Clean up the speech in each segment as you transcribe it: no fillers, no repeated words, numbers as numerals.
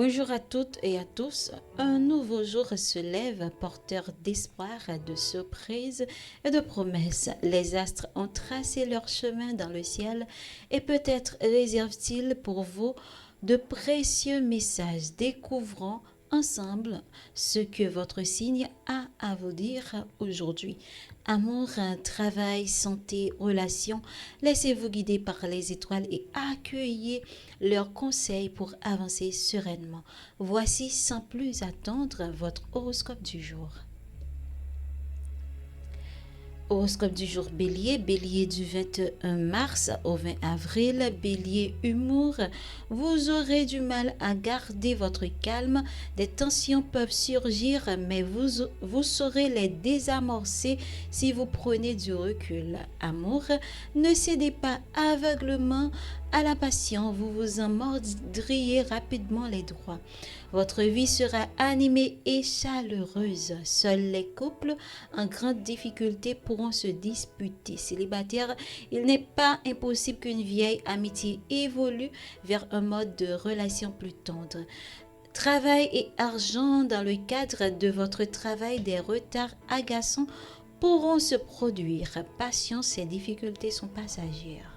Bonjour à toutes et à tous. Un nouveau jour se lève, porteur d'espoir, de surprises et de promesses. Les astres ont tracé leur chemin dans le ciel et peut-être réservent-ils pour vous de précieux messages. Découvrons ensemble ce que votre signe a à vous dire aujourd'hui. Amour, travail, santé, relations, laissez-vous guider par les étoiles et accueillez leurs conseils pour avancer sereinement. Voici sans plus attendre votre horoscope du jour. Horoscope du jour Bélier, Bélier du 21 mars au 20 avril, Bélier humour, vous aurez du mal à garder votre calme, des tensions peuvent surgir mais vous saurez les désamorcer si vous prenez du recul. Amour, ne cédez pas aveuglement à la passion, vous vous en mordriez rapidement les doigts. Votre vie sera animée et chaleureuse. Seuls les couples en grande difficulté pourront se disputer. Célibataire, il n'est pas impossible qu'une vieille amitié évolue vers un mode de relation plus tendre. Travail et argent, dans le cadre de votre travail, des retards agaçants pourront se produire. Patience, ces difficultés sont passagères.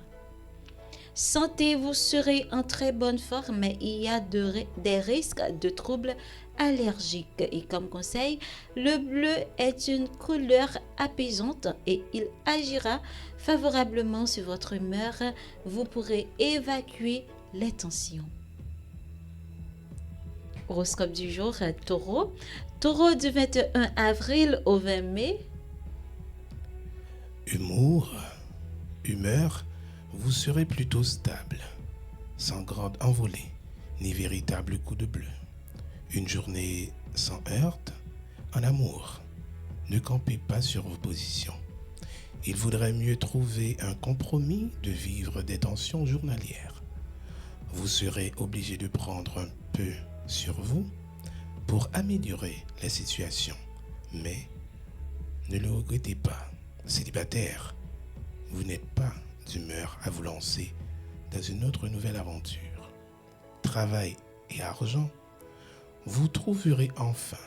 Santé, vous serez en très bonne forme, mais il y a des risques de troubles allergiques. Et comme conseil, le bleu est une couleur apaisante et il agira favorablement sur votre humeur. Vous pourrez évacuer les tensions. Horoscope du jour, Taureau. Taureau du 21 avril au 20 mai. Humour, humeur, vous serez plutôt stable, sans grande envolée, ni véritable coup de bleu. Une journée sans heurte. En amour, ne campez pas sur vos positions. Il vaudrait mieux trouver un compromis de vivre des tensions journalières. Vous serez obligé de prendre un peu sur vous pour améliorer la situation. Mais ne le regrettez pas, célibataire, vous n'êtes pas d'humeur à vous lancer dans une autre nouvelle aventure. Travail et argent, vous trouverez enfin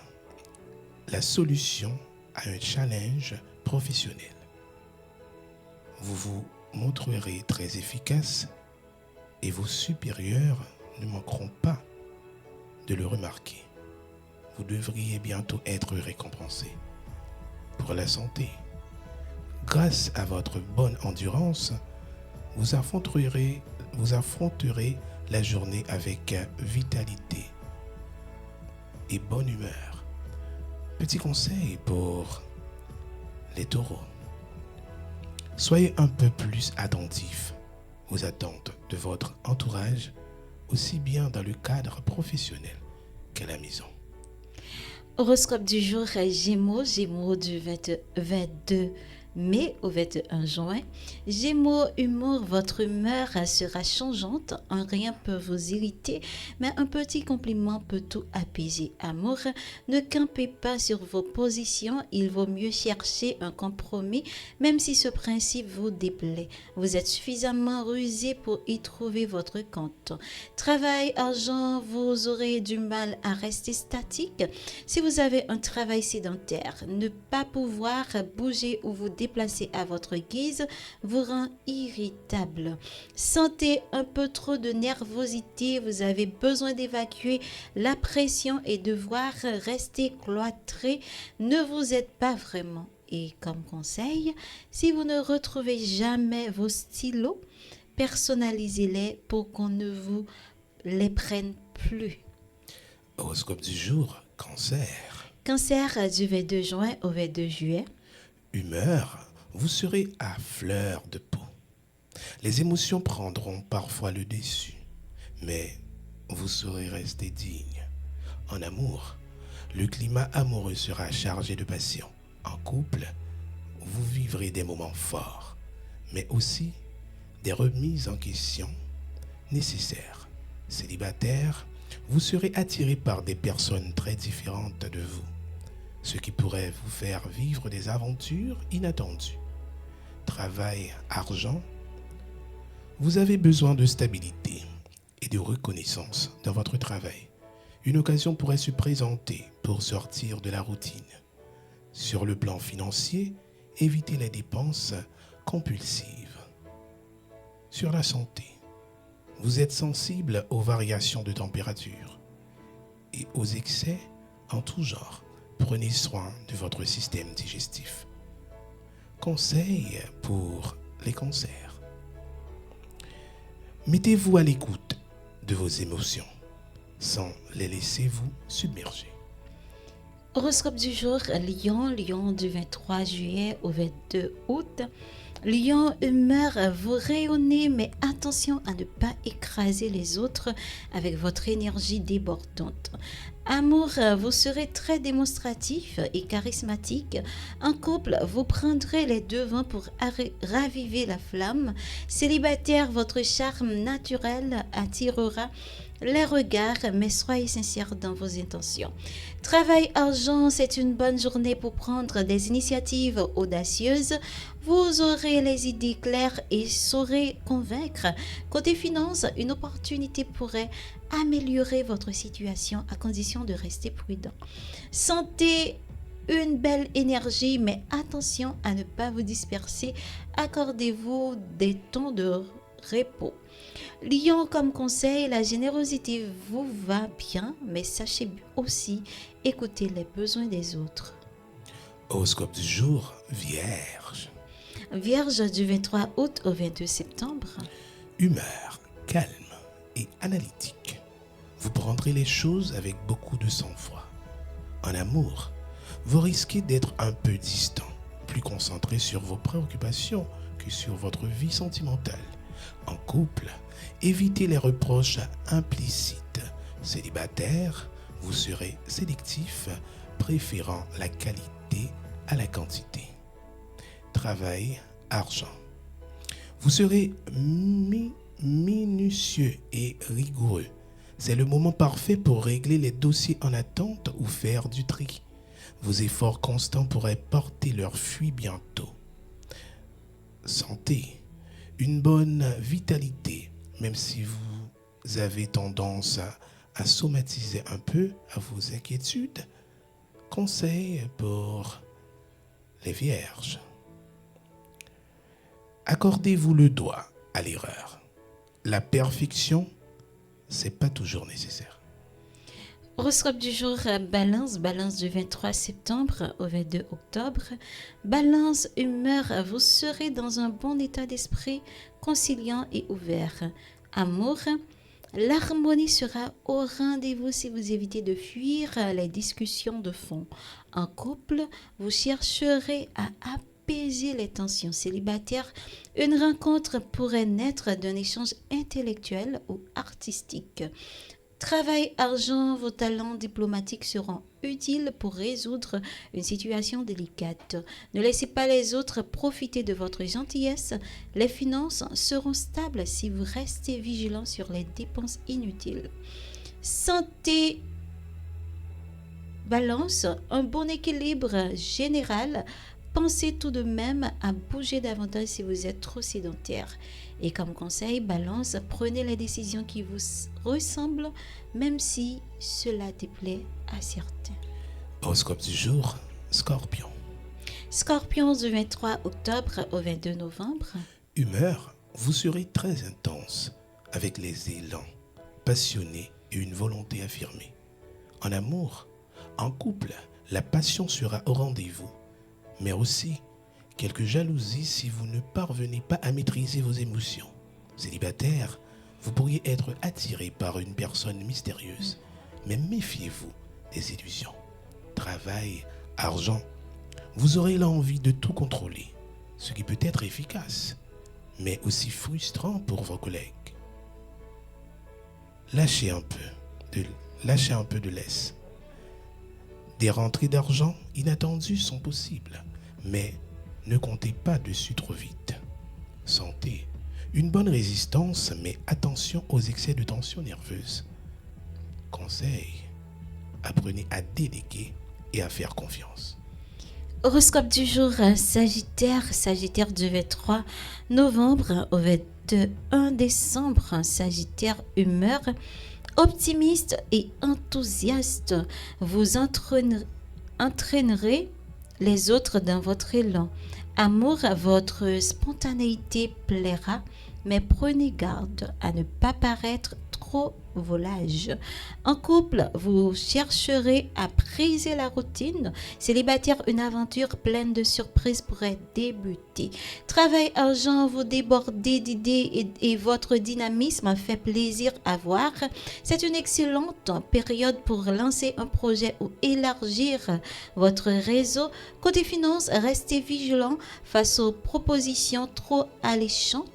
la solution à un challenge professionnel. Vous vous montrerez très efficace et vos supérieurs ne manqueront pas de le remarquer. Vous devriez bientôt être récompensé. Pour la santé, grâce à votre bonne endurance, vous affronterez la journée avec vitalité et bonne humeur. Petit conseil pour les taureaux. Soyez un peu plus attentifs aux attentes de votre entourage, aussi bien dans le cadre professionnel qu'à la maison. Horoscope du jour, Gémeaux, Gémeaux du 22 mai au 21 juin. Gémeaux, humour, votre humeur sera changeante, un rien peut vous irriter, mais un petit compliment peut tout apaiser. Amour, ne campez pas sur vos positions, il vaut mieux chercher un compromis, même si ce principe vous déplaît. Vous êtes suffisamment rusé pour y trouver votre compte. Travail, argent, vous aurez du mal à rester statique. Si vous avez un travail sédentaire, ne pas pouvoir bouger ou vous déplacer à votre guise vous rend irritable. Sentez un peu trop de nervosité, vous avez besoin d'évacuer la pression et devoir rester cloîtré. Ne vous aide pas vraiment. Et comme conseil, si vous ne retrouvez jamais vos stylos, personnalisez-les pour qu'on ne vous les prenne plus. Horoscope du jour, Cancer. Cancer du 22 juin au 22 juillet. Humeur, vous serez à fleur de peau. Les émotions prendront parfois le dessus, mais vous saurez rester digne. En amour, le climat amoureux sera chargé de passion. En couple, vous vivrez des moments forts, mais aussi des remises en question nécessaires. Célibataire, vous serez attiré par des personnes très différentes de vous, ce qui pourrait vous faire vivre des aventures inattendues. Travail, argent, vous avez besoin de stabilité et de reconnaissance dans votre travail. Une occasion pourrait se présenter pour sortir de la routine. Sur le plan financier, évitez les dépenses compulsives. Sur la santé, vous êtes sensible aux variations de température et aux excès en tout genre. Prenez soin de votre système digestif. Conseil pour les cancers. Mettez-vous à l'écoute de vos émotions sans les laisser vous submerger. Horoscope du jour, Lion du 23 juillet au 22 août. Lion, humeur, vous rayonnez, mais attention à ne pas écraser les autres avec votre énergie débordante. Amour, vous serez très démonstratif et charismatique. En couple, vous prendrez les devants pour raviver la flamme. Célibataire, votre charme naturel attirera les regards, mais soyez sincère dans vos intentions. Travail, argent, c'est une bonne journée pour prendre des initiatives audacieuses. Vous aurez les idées claires et saurez convaincre. Côté finances, une opportunité pourrait améliorer votre situation à condition de rester prudent. Santé, une belle énergie, mais attention à ne pas vous disperser. Accordez-vous des temps de repos. Lion, comme conseil, la générosité vous va bien, mais sachez aussi écouter les besoins des autres. Horoscope du jour, Vierge. Vierge du 23 août au 22 septembre. Humeur calme et analytique. Vous prendrez les choses avec beaucoup de sang-froid. En amour, vous risquez d'être un peu distant, plus concentré sur vos préoccupations que sur votre vie sentimentale. En couple, évitez les reproches implicites. Célibataire, vous serez sélectif, préférant la qualité à la quantité. Travail, argent. Vous serez minutieux et rigoureux. C'est le moment parfait pour régler les dossiers en attente ou faire du tri. Vos efforts constants pourraient porter leurs fruits bientôt. Santé. Une bonne vitalité, même si vous avez tendance à somatiser un peu à vos inquiétudes. Conseil pour les Vierges. Accordez-vous le droit à l'erreur. La perfection, c'est pas toujours nécessaire. Horoscope du jour, Balance du 23 septembre au 22 octobre. Balance, humeur, vous serez dans un bon état d'esprit, conciliant et ouvert. Amour, l'harmonie sera au rendez-vous si vous évitez de fuir les discussions de fond. En couple, vous chercherez à apaiser les tensions. Célibataires, une rencontre pourrait naître d'un échange intellectuel ou artistique. Travail, argent, vos talents diplomatiques seront utiles pour résoudre une situation délicate. Ne laissez pas les autres profiter de votre gentillesse. Les finances seront stables si vous restez vigilant sur les dépenses inutiles. Santé, Balance, un bon équilibre général. Pensez tout de même à bouger davantage si vous êtes trop sédentaire. Et comme conseil, Balance, prenez les décisions qui vous ressemblent, même si cela déplaît à certains. Horoscope du jour, Scorpion. Scorpion du 23 octobre au 22 novembre. Humeur, vous serez très intense, avec les élans, passionnés et une volonté affirmée. En amour, en couple, la passion sera au rendez-vous, mais aussi quelques jalousies si vous ne parvenez pas à maîtriser vos émotions. Célibataire, vous pourriez être attiré par une personne mystérieuse, mais méfiez-vous des illusions. Travail, argent, vous aurez l'envie de tout contrôler, ce qui peut être efficace, mais aussi frustrant pour vos collègues. Lâchez un peu de laisse. Des rentrées d'argent inattendues sont possibles, mais ne comptez pas dessus trop vite. Santé, une bonne résistance, mais attention aux excès de tension nerveuse. Conseil, apprenez à déléguer et à faire confiance. Horoscope du jour, Sagittaire du 23 novembre au 21 décembre. Sagittaire, humeur, Optimiste et enthousiaste, vous entraînerez les autres dans votre élan. Amour, votre spontanéité plaira, mais prenez garde à ne pas paraître trop volage. En couple, vous chercherez à briser la routine. Célibataire, une aventure pleine de surprises pourrait débuter. Travail, argent, vous débordez d'idées et votre dynamisme fait plaisir à voir. C'est une excellente période pour lancer un projet ou élargir votre réseau. Côté finance, restez vigilant face aux propositions trop alléchantes.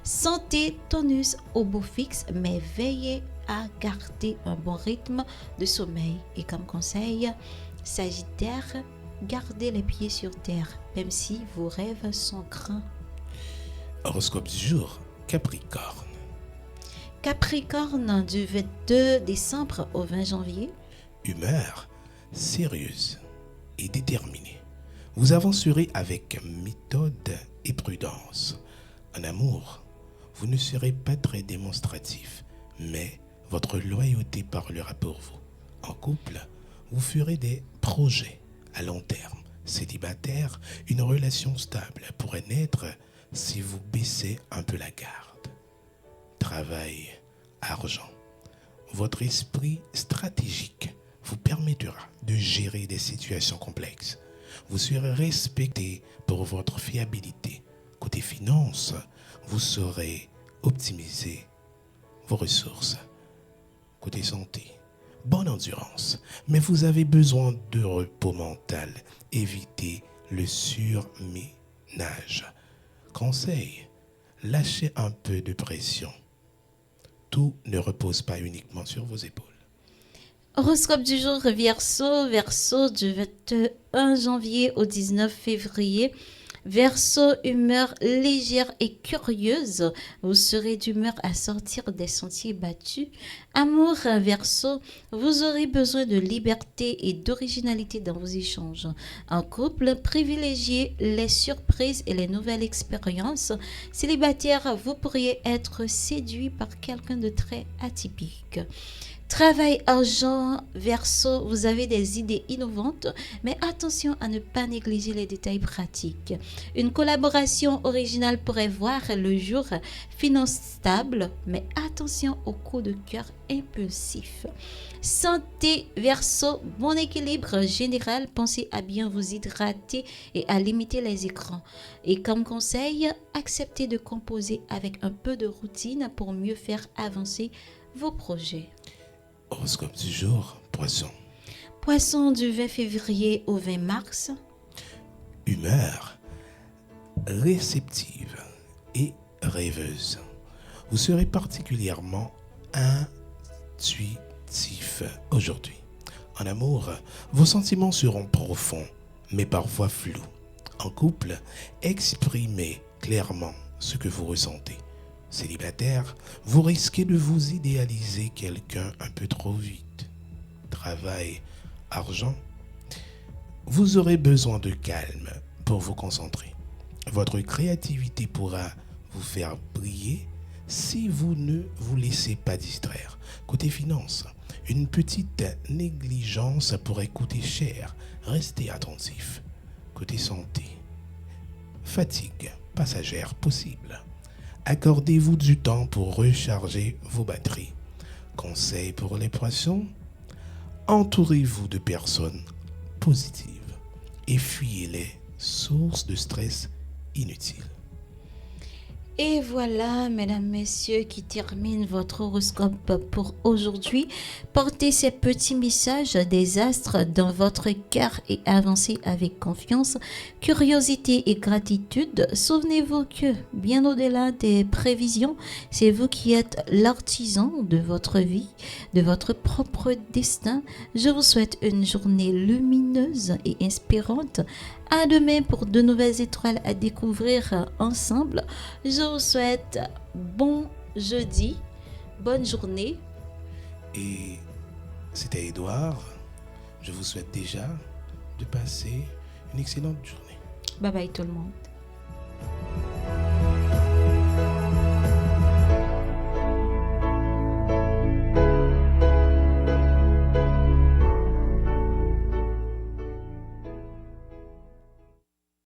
Santé, tonus au beau fixe, mais veillez à garder un bon rythme de sommeil. Et comme conseil, Sagittaire, gardez les pieds sur terre, même si vos rêves sont grands. Horoscope du jour, Capricorne. Capricorne, du 22 décembre au 20 janvier. Humeur sérieuse et déterminée. Vous avancerez avec méthode et prudence. En amour, vous ne serez pas très démonstratif, mais votre loyauté parlera pour vous. En couple, vous ferez des projets à long terme. Célibataire, une relation stable pourrait naître si vous baissez un peu la garde. Travail, argent. Votre esprit stratégique vous permettra de gérer des situations complexes. Vous serez respecté pour votre fiabilité. Côté finances, vous saurez optimiser vos ressources. Côté santé, bonne endurance, mais vous avez besoin de repos mental. Évitez le surménage. Conseil, lâchez un peu de pression. Tout ne repose pas uniquement sur vos épaules. Horoscope du jour Verseau, Verseau du 21 janvier au 19 février. Verseau, humeur légère et curieuse, vous serez d'humeur à sortir des sentiers battus. Amour, Verseau, vous aurez besoin de liberté et d'originalité dans vos échanges. En couple, privilégiez les surprises et les nouvelles expériences. Célibataire, vous pourriez être séduit par quelqu'un de très atypique. Travail, argent, Verseau, vous avez des idées innovantes, mais attention à ne pas négliger les détails pratiques. Une collaboration originale pourrait voir le jour, finance stable, mais attention aux coups de cœur impulsifs. Santé, Verseau, bon équilibre général, pensez à bien vous hydrater et à limiter les écrans. Et comme conseil, acceptez de composer avec un peu de routine pour mieux faire avancer vos projets. Horoscope du jour, Poisson. Poisson, du 20 février au 20 mars. Humeur réceptive et rêveuse. Vous serez particulièrement intuitif aujourd'hui. En amour, vos sentiments seront profonds, mais parfois flous. En couple, exprimez clairement ce que vous ressentez. Célibataire, vous risquez de vous idéaliser quelqu'un un peu trop vite. Travail, argent, vous aurez besoin de calme pour vous concentrer. Votre créativité pourra vous faire briller si vous ne vous laissez pas distraire. Côté finance, une petite négligence pourrait coûter cher. Restez attentif. Côté santé, fatigue passagère possible. Accordez-vous du temps pour recharger vos batteries. Conseil pour les poissons, entourez-vous de personnes positives et fuyez les sources de stress inutiles. Et voilà, mesdames, messieurs, qui termine votre horoscope pour aujourd'hui. Portez ces petits messages des astres dans votre cœur et avancez avec confiance, curiosité et gratitude. Souvenez-vous que, bien au-delà des prévisions, c'est vous qui êtes l'artisan de votre vie, de votre propre destin. Je vous souhaite une journée lumineuse et inspirante. À demain pour de nouvelles étoiles à découvrir ensemble. Je vous souhaite bon jeudi, bonne journée. Et c'était Edouard. Je vous souhaite déjà de passer une excellente journée. Bye bye tout le monde.